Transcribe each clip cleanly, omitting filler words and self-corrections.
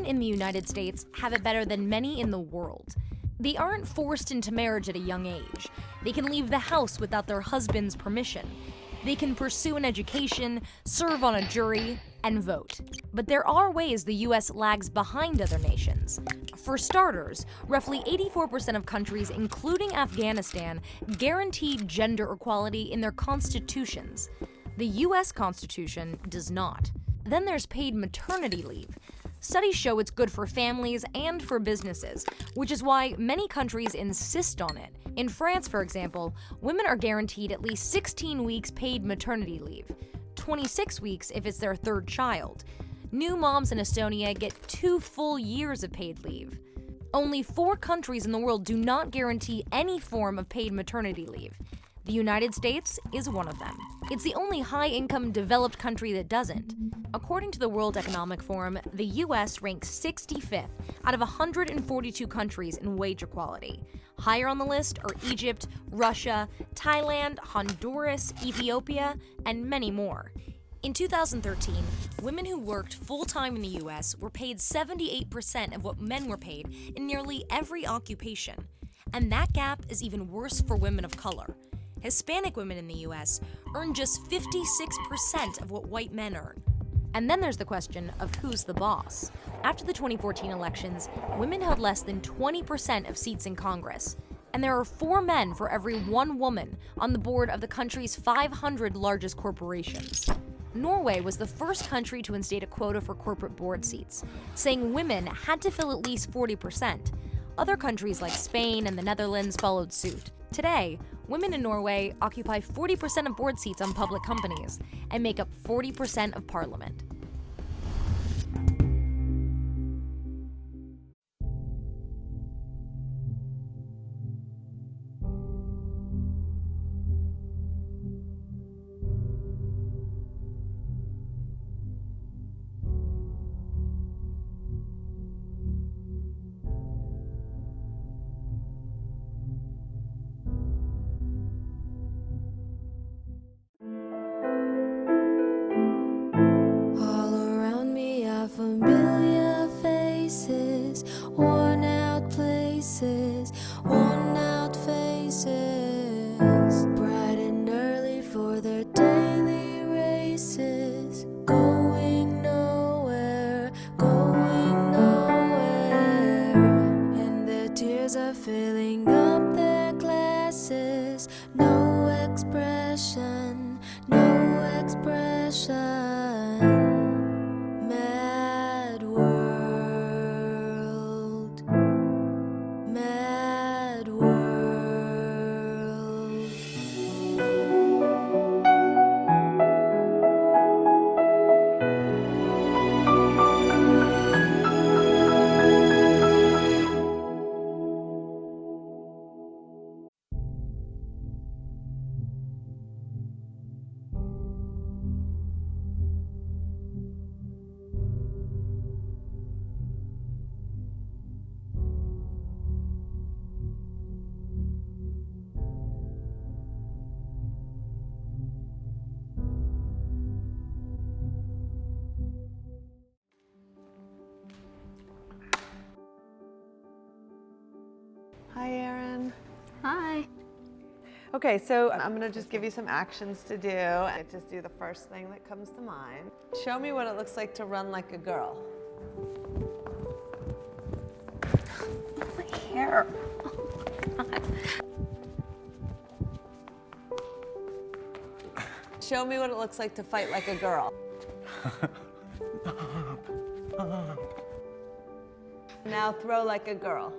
in the United States have it better than many in the world. They aren't forced into marriage at a young age. They can leave the house without their husband's permission. They can pursue an education, serve on a jury, and vote. But there are ways the US lags behind other nations. For starters, roughly 84% of countries, including Afghanistan, guarantee gender equality in their constitutions. The US Constitution does not. Then there's paid maternity leave. Studies show it's good for families and for businesses, which is why many countries insist on it. In France, for example, women are guaranteed at least 16 weeks paid maternity leave, 26 weeks if it's their third child. New moms in Estonia get 2 full years of paid leave. Only 4 countries in the world do not guarantee any form of paid maternity leave. The United States is one of them. It's the only high-income developed country that doesn't. According to the World Economic Forum, the US ranks 65th out of 142 countries in wage equality. Higher on the list are Egypt, Russia, Thailand, Honduras, Ethiopia, and many more. In 2013, women who worked full-time in the US were paid 78% of what men were paid in nearly every occupation. And that gap is even worse for women of color. Hispanic women in the US earn just 56% of what white men earn. And then there's the question of who's the boss. After the 2014 elections, women held less than 20% of seats in Congress. And there are 4 men for every 1 woman on the board of the country's 500 largest corporations. Norway was the first country to instate a quota for corporate board seats, saying women had to fill at least 40%. Other countries like Spain and the Netherlands followed suit. Today, women in Norway occupy 40% of board seats on public companies and make up 40% of parliament. Familiar faces, worn out places, worn out faces, bright and early for their daily races, going nowhere, and their tears are filling up their glasses. No expression, no expression. Hi, Erin. Hi. Okay, so I'm gonna just give you some actions to do. And just do the first thing that comes to mind. Show me what it looks like to run like a girl. My hair. Oh, God. Show me what it looks like to fight like a girl. Now throw like a girl.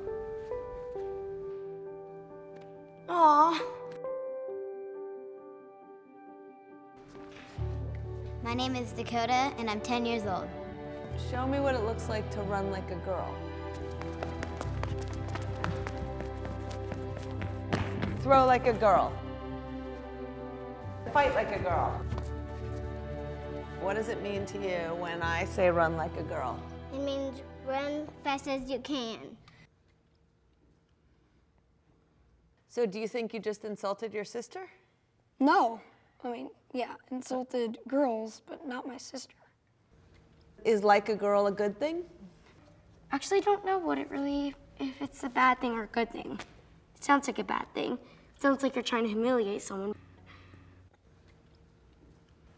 Aw. My name is Dakota, and I'm 10 years old. Show me what it looks like to run like a girl. Throw like a girl. Fight like a girl. What does it mean to you when I say run like a girl? It means run fast as you can. So do you think you just insulted your sister? No. I mean, yeah, insulted girls, but not my sister. Is like a girl a good thing? actually don't know if it's a bad thing or a good thing. It sounds like a bad thing. It sounds like you're trying to humiliate someone.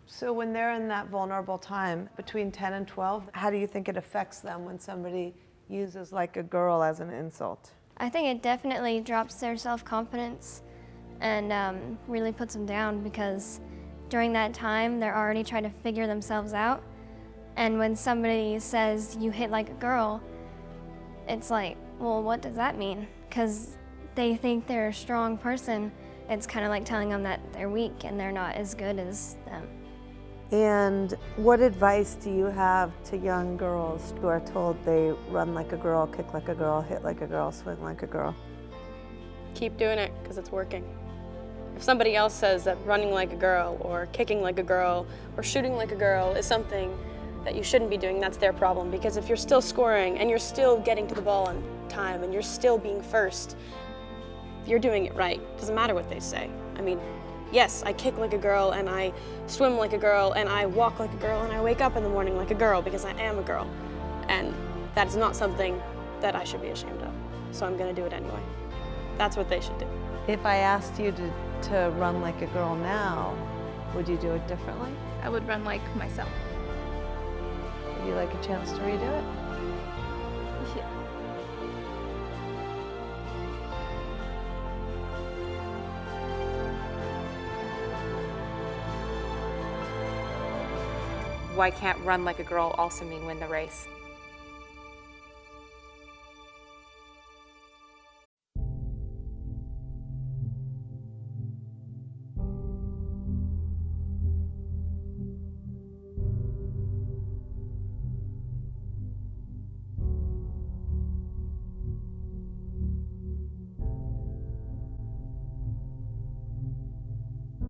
So when they're in that vulnerable time between 10 and 12, how do you think it affects them when somebody uses like a girl as an insult? I think it definitely drops their self-confidence and really puts them down, because during that time they're already trying to figure themselves out. And when somebody says you hit like a girl, it's like, well, what does that mean? Because they think they're a strong person. It's kind of like telling them that they're weak and they're not as good as them. And what advice do you have to young girls who are told they run like a girl, kick like a girl, hit like a girl, swing like a girl? Keep doing it, because it's working. If somebody else says that running like a girl or kicking like a girl or shooting like a girl is something that you shouldn't be doing, that's their problem. Because if you're still scoring and you're still getting to the ball on time and you're still being first, you're doing it right. Doesn't matter what they say. I mean, yes, I kick like a girl and I swim like a girl and I walk like a girl and I wake up in the morning like a girl because I am a girl. And that is not something that I should be ashamed of. So I'm gonna do it anyway. That's what they should do. If I asked you to run like a girl now, would you do it differently? I would run like myself. Would you like a chance to redo it? Yeah. Why can't run like a girl also mean win the race?